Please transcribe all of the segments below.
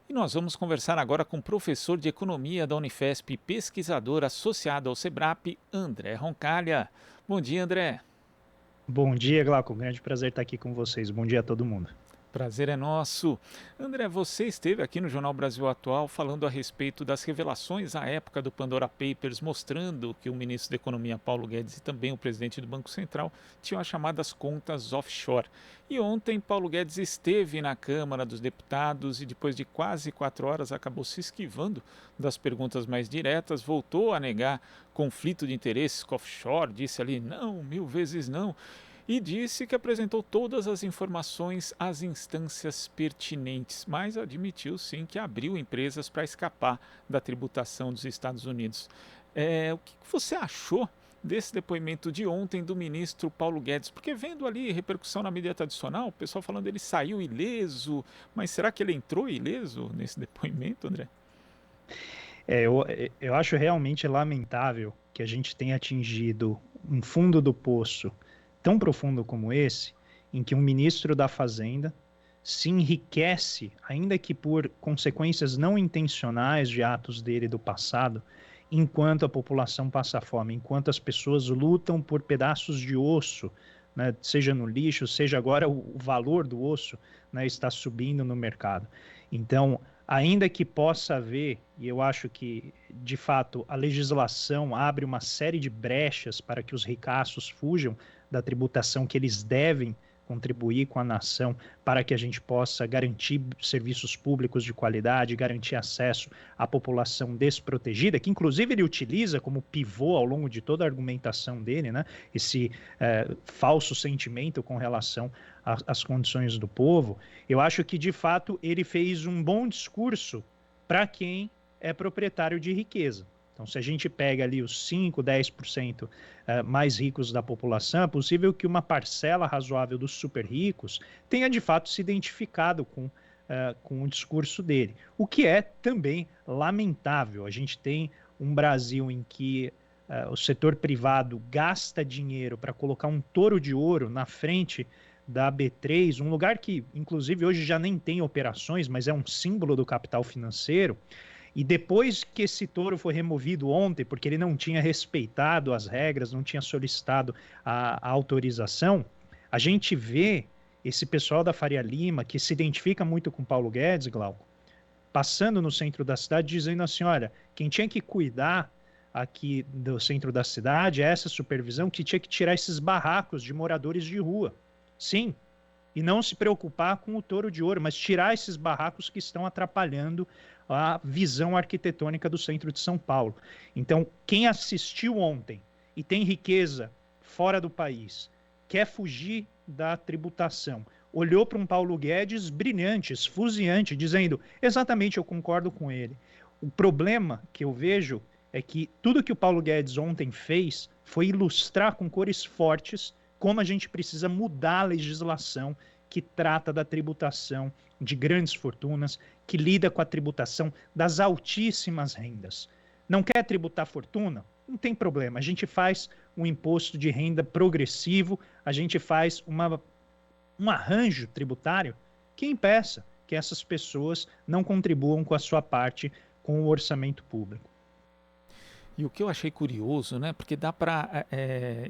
E nós vamos conversar agora com o professor de Economia da Unifesp e pesquisador associado ao SEBRAP, André Roncalha. Bom dia, André. Bom dia, Glauco. Um grande prazer estar aqui com vocês. Bom dia a todo mundo. Prazer é nosso. André, você esteve aqui no Jornal Brasil Atual falando a respeito das revelações à época do Pandora Papers, mostrando que o ministro da Economia, Paulo Guedes, e também o presidente do Banco Central tinham as chamadas contas offshore. E ontem, Paulo Guedes esteve na Câmara dos Deputados e, depois de quase 4 horas, acabou se esquivando das perguntas mais diretas, voltou a negar conflito de interesses com offshore, disse ali não, 1000 vezes não, e disse que apresentou todas as informações às instâncias pertinentes, mas admitiu sim que abriu empresas para escapar da tributação dos Estados Unidos. O que você achou desse depoimento de ontem do ministro Paulo Guedes? Porque vendo ali repercussão na mídia tradicional, o pessoal falando que ele saiu ileso, mas será que ele entrou ileso nesse depoimento, André? Eu acho realmente lamentável que a gente tenha atingido um fundo do poço tão profundo como esse, em que um ministro da Fazenda se enriquece, ainda que por consequências não intencionais de atos dele do passado, enquanto a população passa fome, enquanto as pessoas lutam por pedaços de osso, né, seja no lixo, seja agora o valor do osso, né, está subindo no mercado. Então, ainda que possa haver, e eu acho que, de fato, a legislação abre uma série de brechas para que os ricaços fujam da tributação que eles devem contribuir com a nação para que a gente possa garantir serviços públicos de qualidade, garantir acesso à população desprotegida, que inclusive ele utiliza como pivô ao longo de toda a argumentação dele, né, esse falso sentimento com relação às condições do povo. Eu acho que, de fato, ele fez um bom discurso para quem é proprietário de riqueza. Então, se a gente pega ali os 5, 10% mais ricos da população, é possível que uma parcela razoável dos super ricos tenha, de fato, se identificado com o discurso dele. O que é também lamentável. A gente tem um Brasil em que o setor privado gasta dinheiro para colocar um touro de ouro na frente da B3, um lugar que, inclusive, hoje já nem tem operações, mas é um símbolo do capital financeiro. E depois que esse touro foi removido ontem, porque ele não tinha respeitado as regras, não tinha solicitado a autorização, a gente vê esse pessoal da Faria Lima, que se identifica muito com Paulo Guedes, Glauco, passando no centro da cidade, dizendo assim, olha, quem tinha que cuidar aqui do centro da cidade, essa supervisão, que tinha que tirar esses barracos de moradores de rua. Sim, e não se preocupar com o touro de ouro, mas tirar esses barracos que estão atrapalhando a visão arquitetônica do centro de São Paulo. Então, quem assistiu ontem e tem riqueza fora do país, quer fugir da tributação, olhou para um Paulo Guedes brilhante, esfuziante, dizendo, exatamente, eu concordo com ele. O problema que eu vejo é que tudo que o Paulo Guedes ontem fez foi ilustrar com cores fortes como a gente precisa mudar a legislação que trata da tributação de grandes fortunas, que lida com a tributação das altíssimas rendas. Não quer tributar fortuna? Não tem problema. A gente faz um imposto de renda progressivo, a gente faz um arranjo tributário que impeça que essas pessoas não contribuam com a sua parte com o orçamento público. E o que eu achei curioso, né, porque dá para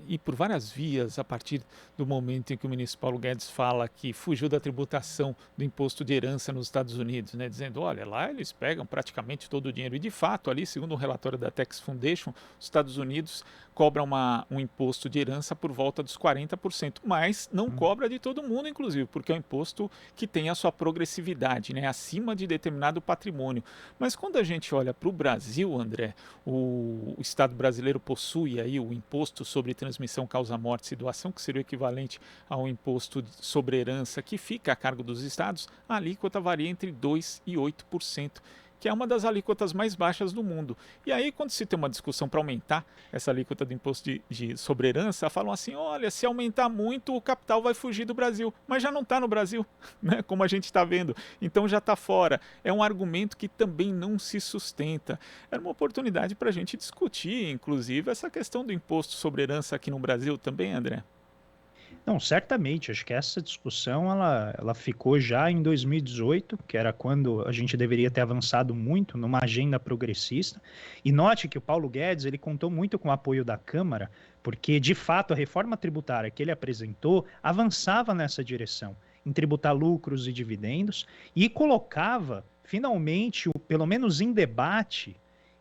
ir por várias vias a partir do momento em que o ministro Paulo Guedes fala que fugiu da tributação do imposto de herança nos Estados Unidos, né, dizendo, olha, lá eles pegam praticamente todo o dinheiro. E de fato, ali, segundo um relatório da Tax Foundation, os Estados Unidos cobram um imposto de herança por volta dos 40%, mas não cobra de todo mundo, inclusive, porque é um imposto que tem a sua progressividade, né, acima de determinado patrimônio. Mas quando a gente olha para o Brasil, André, o Estado brasileiro possui aí o imposto sobre transmissão, causa-mortes e doação, que seria o equivalente ao imposto sobre herança que fica a cargo dos estados, a alíquota varia entre 2% e 8%, que é uma das alíquotas mais baixas do mundo. E aí, quando se tem uma discussão para aumentar essa alíquota do imposto de sobre herança, falam assim, olha, se aumentar muito, o capital vai fugir do Brasil. Mas já não está no Brasil, né? Como a gente está vendo. Então já está fora. É um argumento que também não se sustenta. Era uma oportunidade para a gente discutir, inclusive, essa questão do imposto sobre herança aqui no Brasil também, André. Não, certamente. Acho que essa discussão ela ficou já em 2018, que era quando a gente deveria ter avançado muito numa agenda progressista. E note que o Paulo Guedes ele contou muito com o apoio da Câmara, porque de fato a reforma tributária que ele apresentou avançava nessa direção, em tributar lucros e dividendos, e colocava finalmente, pelo menos em debate,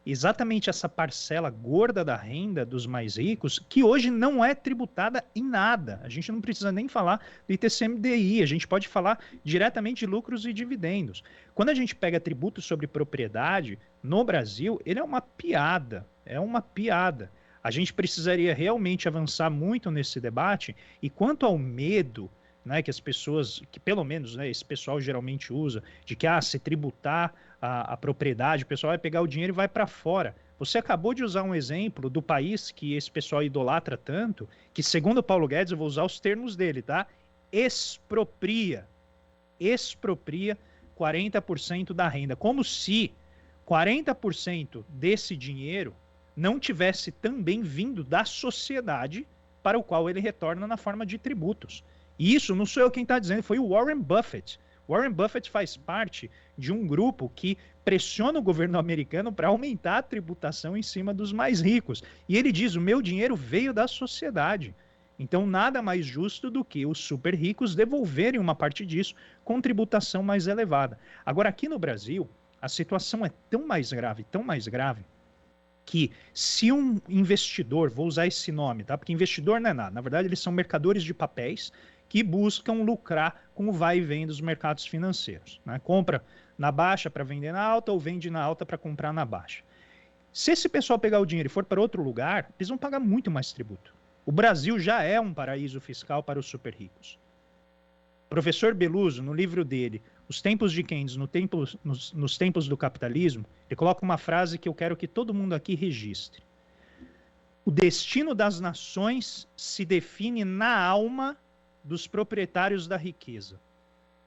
exatamente essa parcela gorda da renda dos mais ricos, que hoje não é tributada em nada. A gente não precisa nem falar do ITCMDI, a gente pode falar diretamente de lucros e dividendos. Quando a gente pega tributo sobre propriedade, no Brasil, ele é uma piada, é uma piada. A gente precisaria realmente avançar muito nesse debate, e quanto ao medo, né, que as pessoas, que pelo menos, né, esse pessoal geralmente usa, de que se tributar a propriedade, o pessoal vai pegar o dinheiro e vai para fora. Você acabou de usar um exemplo do país que esse pessoal idolatra tanto, que segundo o Paulo Guedes, eu vou usar os termos dele, tá? Expropria 40% da renda, como se 40% desse dinheiro não tivesse também vindo da sociedade para o qual ele retorna na forma de tributos. E isso não sou eu quem está dizendo, foi o Warren Buffett. Warren Buffett faz parte de um grupo que pressiona o governo americano para aumentar a tributação em cima dos mais ricos. E ele diz: o meu dinheiro veio da sociedade. Então, nada mais justo do que os super ricos devolverem uma parte disso com tributação mais elevada. Agora, aqui no Brasil, a situação é tão mais grave, que se um investidor, vou usar esse nome, tá? Porque investidor não é nada, na verdade eles são mercadores de papéis que buscam lucrar com o vai e vem dos mercados financeiros, né? Compra na baixa para vender na alta ou vende na alta para comprar na baixa. Se esse pessoal pegar o dinheiro e for para outro lugar, eles vão pagar muito mais tributo. O Brasil já é um paraíso fiscal para os super ricos. O professor Beluso, no livro dele, Os Tempos de Keynes nos Tempos do Capitalismo, ele coloca uma frase que eu quero que todo mundo aqui registre. O destino das nações se define na alma dos proprietários da riqueza.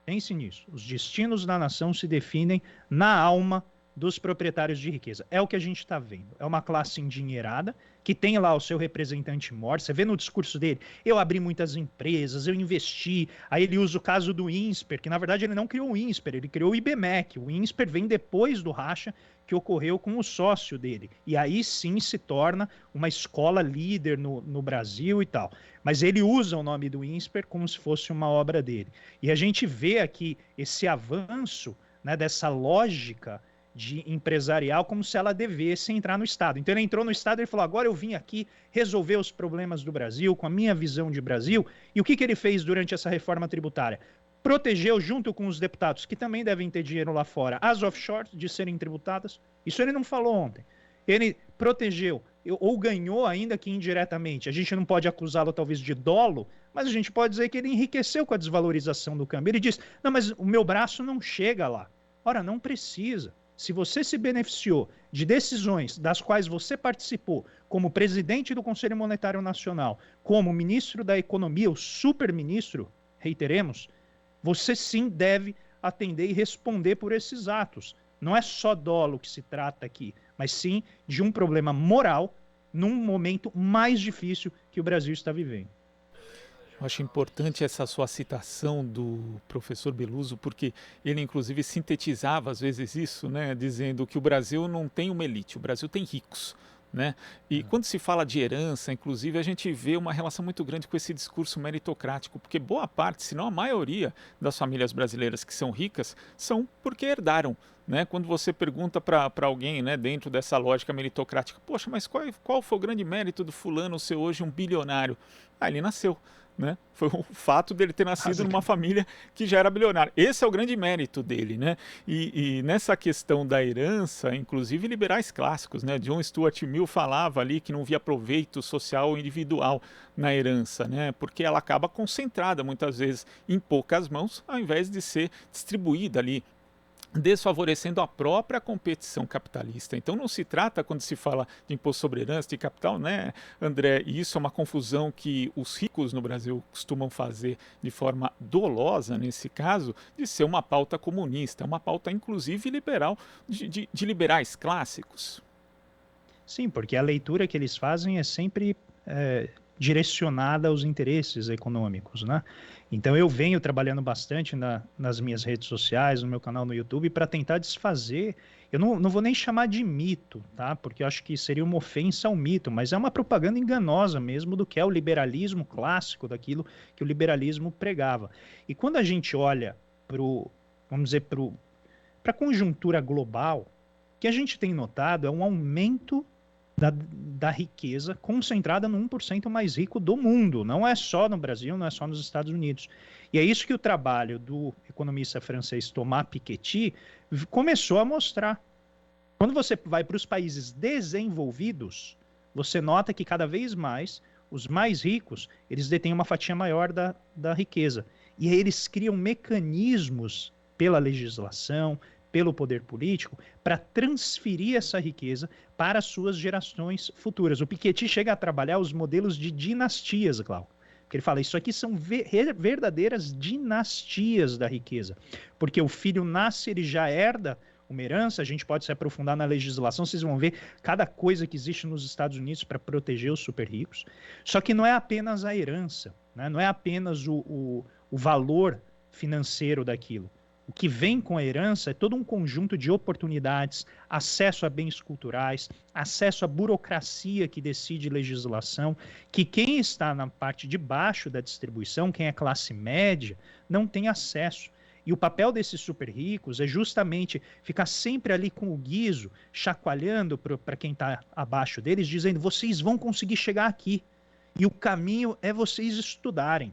Pense nisso. Os destinos da nação se definem na alma dos proprietários de riqueza. É o que a gente está vendo. É uma classe endinheirada que tem lá o seu representante maior. Você vê no discurso dele, eu abri muitas empresas, eu investi. Aí ele usa o caso do INSPER, que na verdade ele não criou o INSPER, ele criou o IBMEC. O INSPER vem depois do racha que ocorreu com o sócio dele. E aí sim se torna uma escola líder no Brasil e tal. Mas ele usa o nome do INSPER como se fosse uma obra dele. E a gente vê aqui esse avanço, né, dessa lógica de empresarial, como se ela devesse entrar no Estado. Então ele entrou no Estado e falou: agora eu vim aqui resolver os problemas do Brasil, com a minha visão de Brasil. E o que ele fez durante essa reforma tributária? Protegeu, junto com os deputados, que também devem ter dinheiro lá fora, as offshores de serem tributadas. Isso ele não falou ontem. Ele protegeu, ou ganhou, ainda que indiretamente. A gente não pode acusá-lo talvez de dolo, mas a gente pode dizer que ele enriqueceu com a desvalorização do câmbio. Ele diz: não, mas o meu braço não chega lá. Ora, não precisa. Se você se beneficiou de decisões das quais você participou, como presidente do Conselho Monetário Nacional, como ministro da Economia, o super-ministro, reiteremos, você sim deve atender e responder por esses atos. Não é só dolo que se trata aqui, mas sim de um problema moral num momento mais difícil que o Brasil está vivendo. Eu acho importante essa sua citação do professor Beluso, porque ele inclusive sintetizava às vezes isso, né, dizendo que o Brasil não tem uma elite, o Brasil tem ricos. Né? E quando se fala de herança, inclusive, a gente vê uma relação muito grande com esse discurso meritocrático, porque boa parte, se não a maioria das famílias brasileiras que são ricas, são porque herdaram. Né? Quando você pergunta para alguém, né, dentro dessa lógica meritocrática: poxa, mas qual foi o grande mérito do fulano ser hoje um bilionário? Ele nasceu. Né? Foi o fato dele ter nascido numa família que já era bilionária. Esse é o grande mérito dele. Né? E nessa questão da herança, inclusive liberais clássicos, né? John Stuart Mill falava ali que não via proveito social individual na herança, né? Porque ela acaba concentrada muitas vezes em poucas mãos, ao invés de ser distribuída ali, desfavorecendo a própria competição capitalista. Então não se trata, quando se fala de imposto sobre herança, de capital, né, André, e isso é uma confusão que os ricos no Brasil costumam fazer de forma dolosa, nesse caso, de ser uma pauta comunista, uma pauta inclusive liberal, de liberais clássicos. Sim, porque a leitura que eles fazem é sempre direcionada aos interesses econômicos, né? Então eu venho trabalhando bastante nas minhas redes sociais, no meu canal no YouTube, para tentar desfazer. Eu não vou nem chamar de mito, tá? Porque eu acho que seria uma ofensa ao mito, mas é uma propaganda enganosa mesmo do que é o liberalismo clássico, daquilo que o liberalismo pregava. E quando a gente olha vamos dizer, para a conjuntura global, o que a gente tem notado é um aumento da riqueza concentrada no 1% mais rico do mundo. Não é só no Brasil, não é só nos Estados Unidos. E é isso que o trabalho do economista francês Thomas Piketty começou a mostrar. Quando você vai para os países desenvolvidos, você nota que cada vez mais os mais ricos, eles detêm uma fatia maior da riqueza. E aí eles criam mecanismos pela legislação, pelo poder político, para transferir essa riqueza para as suas gerações futuras. O Piketty chega a trabalhar os modelos de dinastias, Glauco. Porque ele fala, isso aqui são verdadeiras dinastias da riqueza. Porque o filho nasce, ele já herda uma herança, a gente pode se aprofundar na legislação, vocês vão ver cada coisa que existe nos Estados Unidos para proteger os super ricos. Só que não é apenas a herança, né? Não é apenas o valor financeiro daquilo. O que vem com a herança é todo um conjunto de oportunidades, acesso a bens culturais, acesso à burocracia que decide legislação, que quem está na parte de baixo da distribuição, quem é classe média, não tem acesso. E o papel desses super ricos é justamente ficar sempre ali com o guizo, chacoalhando para quem está abaixo deles, dizendo, vocês vão conseguir chegar aqui. E o caminho é vocês estudarem.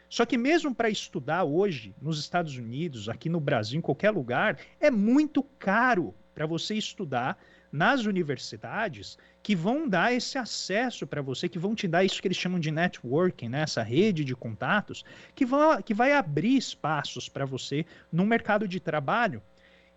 Só que mesmo para estudar hoje, nos Estados Unidos, aqui no Brasil, em qualquer lugar, é muito caro para você estudar nas universidades que vão dar esse acesso para você, que vão te dar isso que eles chamam de networking, né? Essa rede de contatos, que vai abrir espaços para você no mercado de trabalho.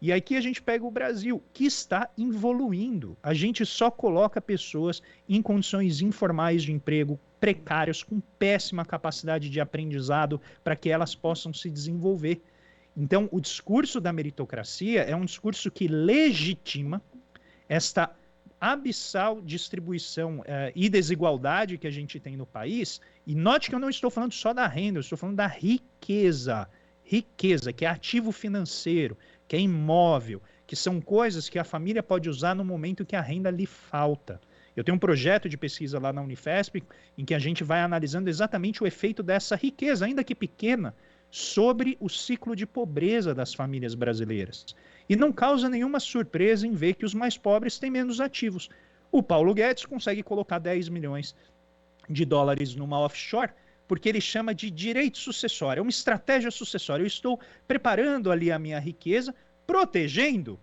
E aqui a gente pega o Brasil, que está evoluindo. A gente só coloca pessoas em condições informais de emprego, precários, com péssima capacidade de aprendizado, para que elas possam se desenvolver. Então, o discurso da meritocracia é um discurso que legitima esta abissal distribuição e desigualdade que a gente tem no país. E note que eu não estou falando só da renda, eu estou falando da riqueza. Riqueza, que é ativo financeiro, que é imóvel, que são coisas que a família pode usar no momento que a renda lhe falta. Eu tenho um projeto de pesquisa lá na Unifesp em que a gente vai analisando exatamente o efeito dessa riqueza, ainda que pequena, sobre o ciclo de pobreza das famílias brasileiras. E não causa nenhuma surpresa em ver que os mais pobres têm menos ativos. O Paulo Guedes consegue colocar 10 milhões de dólares numa offshore porque ele chama de direito sucessório, é uma estratégia sucessória. Eu estou preparando ali a minha riqueza, protegendo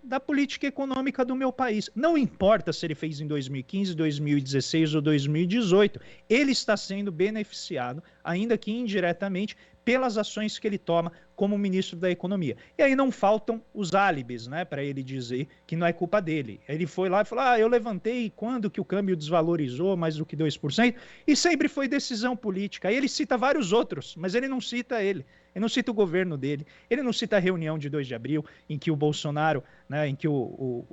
da política econômica do meu país. Não importa se ele fez em 2015, 2016 ou 2018, ele está sendo beneficiado, ainda que indiretamente, pelas ações que ele toma como ministro da Economia. E aí não faltam os álibis, né, para ele dizer que não é culpa dele. Ele foi lá e falou, eu levantei quando que o câmbio desvalorizou mais do que 2%, e sempre foi decisão política. Aí ele cita vários outros, mas ele não cita ele. Ele não cita o governo dele, ele não cita a reunião de 2 de abril, em que o Bolsonaro, né, em que o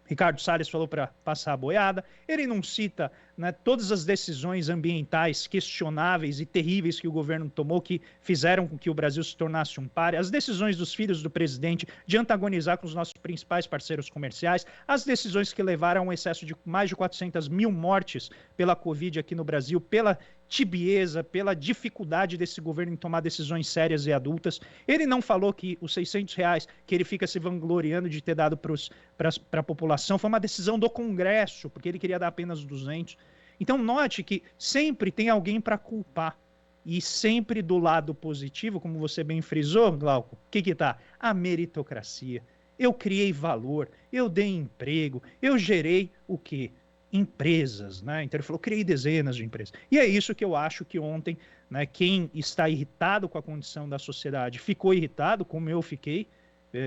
Ricardo Salles falou para passar a boiada, ele não cita, né, todas as decisões ambientais questionáveis e terríveis que o governo tomou, que fizeram com que o Brasil se tornasse um páreo, as decisões dos filhos do presidente de antagonizar com os nossos principais parceiros comerciais, as decisões que levaram a um excesso de mais de 400 mil mortes pela Covid aqui no Brasil, pela tibieza, pela dificuldade desse governo em tomar decisões sérias e adultas. Ele não falou que os R$600 que ele fica se vangloriando de ter dado para a população foi uma decisão do Congresso, porque ele queria dar apenas 200. Então note que sempre tem alguém para culpar. E sempre do lado positivo, como você bem frisou, Glauco, o que está? A meritocracia. Eu criei valor, eu dei emprego, eu gerei o quê? Empresas, né? Então ele falou, criei dezenas de empresas. E é isso que eu acho que ontem, né, quem está irritado com a condição da sociedade ficou irritado, como eu fiquei,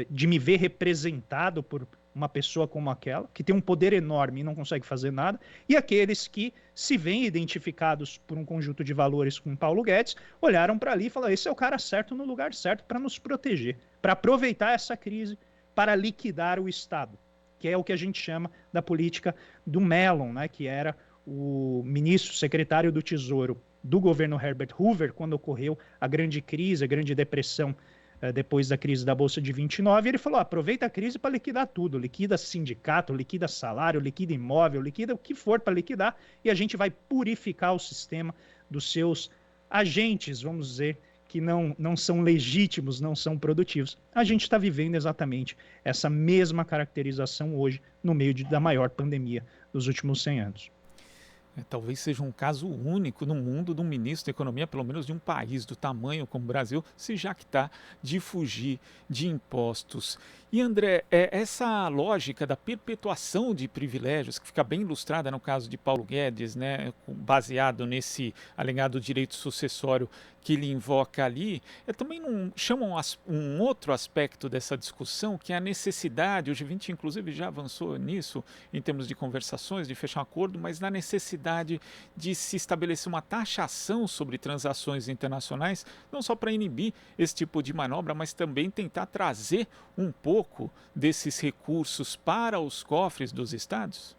de me ver representado por uma pessoa como aquela, que tem um poder enorme e não consegue fazer nada, e aqueles que se veem identificados por um conjunto de valores com Paulo Guedes, olharam para ali e falaram, esse é o cara certo no lugar certo para nos proteger, para aproveitar essa crise, para liquidar o Estado, que é o que a gente chama da política do Mellon, né, que era o ministro secretário do Tesouro do governo Herbert Hoover, quando ocorreu a grande crise, a grande depressão, depois da crise da Bolsa de 29, ele falou, aproveita a crise para liquidar tudo, liquida sindicato, liquida salário, liquida imóvel, liquida o que for para liquidar, e a gente vai purificar o sistema dos seus agentes, vamos dizer, que não são legítimos, não são produtivos. A gente está vivendo exatamente essa mesma caracterização hoje, no meio da maior pandemia dos últimos 100 anos. Talvez seja um caso único no mundo de um ministro da Economia, pelo menos de um país do tamanho como o Brasil, se jactar de fugir de impostos. E André, essa lógica da perpetuação de privilégios, que fica bem ilustrada no caso de Paulo Guedes, né, baseado nesse alegado direito sucessório que ele invoca ali, também não chamam um outro aspecto dessa discussão, que é a necessidade, o G20 inclusive já avançou nisso, em termos de conversações, de fechar um acordo, mas na necessidade de se estabelecer uma taxação sobre transações internacionais, não só para inibir esse tipo de manobra, mas também tentar trazer um pouco desses recursos para os cofres dos estados?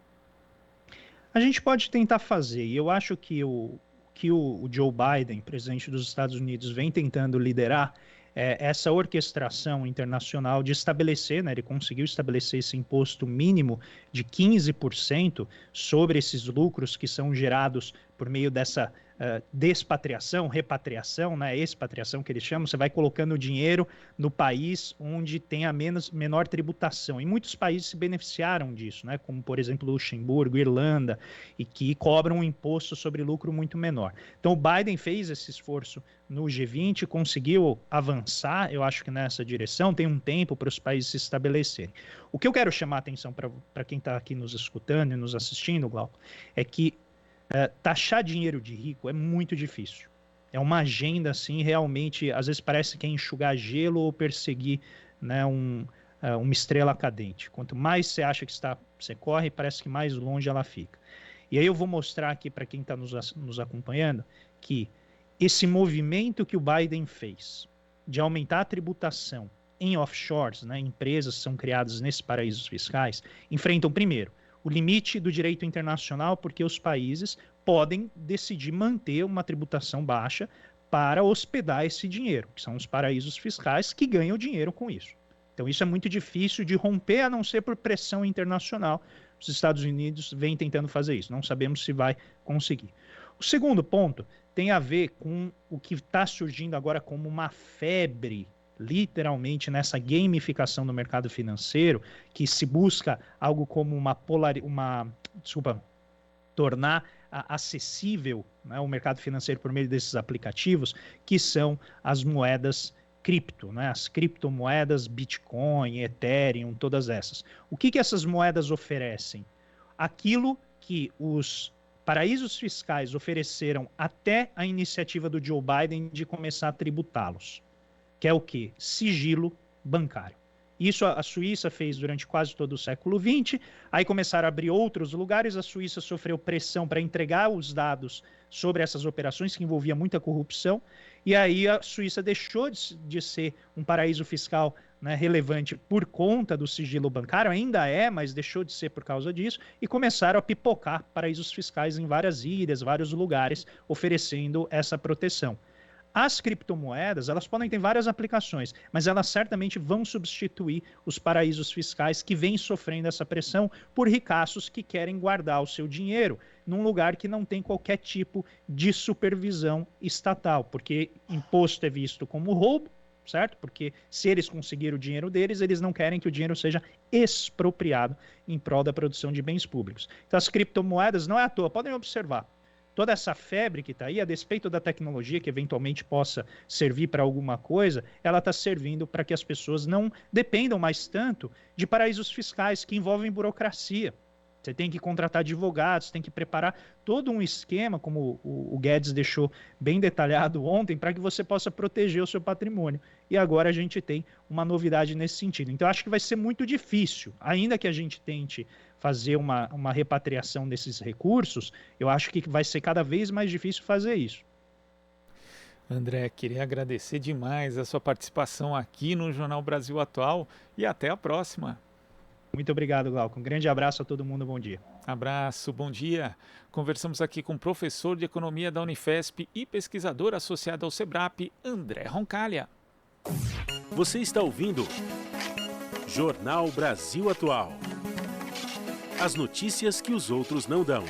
A gente pode tentar fazer, e eu acho que o Joe Biden, presidente dos Estados Unidos, vem tentando liderar essa orquestração internacional de estabelecer, né, ele conseguiu estabelecer esse imposto mínimo de 15% sobre esses lucros que são gerados por meio dessa despatriação, repatriação, né, expatriação que eles chamam, você vai colocando o dinheiro no país onde tem a menor tributação. E muitos países se beneficiaram disso, né, como por exemplo Luxemburgo, Irlanda, e que cobram um imposto sobre lucro muito menor. Então o Biden fez esse esforço no G20, conseguiu avançar, eu acho que nessa direção, tem um tempo para os países se estabelecerem. O que eu quero chamar a atenção para quem está aqui nos escutando e nos assistindo, Glauco, é que taxar dinheiro de rico é muito difícil. É uma agenda, assim, realmente, às vezes parece que é enxugar gelo ou perseguir, né, uma estrela cadente. Quanto mais você acha que você corre, parece que mais longe ela fica. E aí eu vou mostrar aqui para quem está nos acompanhando que esse movimento que o Biden fez de aumentar a tributação em offshores, né, empresas que são criadas nesses paraísos fiscais, enfrentam primeiro o limite do direito internacional, porque os países podem decidir manter uma tributação baixa para hospedar esse dinheiro, que são os paraísos fiscais que ganham dinheiro com isso. Então isso é muito difícil de romper, a não ser por pressão internacional. Os Estados Unidos vêm tentando fazer isso, não sabemos se vai conseguir. O segundo ponto tem a ver com o que está surgindo agora como uma febre, literalmente nessa gamificação do mercado financeiro, que se busca algo como tornar acessível, né, o mercado financeiro por meio desses aplicativos, que são as moedas cripto, né, as criptomoedas, Bitcoin, Ethereum, todas essas. O que essas moedas oferecem? Aquilo que os paraísos fiscais ofereceram até a iniciativa do Joe Biden de começar a tributá-los, que é o quê? Sigilo bancário. Isso a Suíça fez durante quase todo o século XX, aí começaram a abrir outros lugares, a Suíça sofreu pressão para entregar os dados sobre essas operações, que envolvia muita corrupção, e aí a Suíça deixou de ser um paraíso fiscal, né, relevante por conta do sigilo bancário, ainda é, mas deixou de ser por causa disso, e começaram a pipocar paraísos fiscais em várias ilhas, vários lugares, oferecendo essa proteção. As criptomoedas, elas podem ter várias aplicações, mas elas certamente vão substituir os paraísos fiscais que vêm sofrendo essa pressão por ricaços que querem guardar o seu dinheiro num lugar que não tem qualquer tipo de supervisão estatal, porque imposto é visto como roubo, certo? Porque se eles conseguirem o dinheiro deles, eles não querem que o dinheiro seja expropriado em prol da produção de bens públicos. Então as criptomoedas não é à toa, podem observar. Toda essa febre que está aí, a despeito da tecnologia que eventualmente possa servir para alguma coisa, ela está servindo para que as pessoas não dependam mais tanto de paraísos fiscais que envolvem burocracia. Você tem que contratar advogados, tem que preparar todo um esquema, como o Guedes deixou bem detalhado ontem, para que você possa proteger o seu patrimônio. E agora a gente tem uma novidade nesse sentido. Então, acho que vai ser muito difícil, ainda que a gente tente fazer uma repatriação desses recursos, eu acho que vai ser cada vez mais difícil fazer isso. André, queria agradecer demais a sua participação aqui no Jornal Brasil Atual e até a próxima. Muito obrigado, Glauco. Um grande abraço a todo mundo, bom dia. Abraço, bom dia. Conversamos aqui com o professor de Economia da Unifesp e pesquisador associado ao SEBRAP, André Roncalha. Você está ouvindo Jornal Brasil Atual. As notícias que os outros não dão.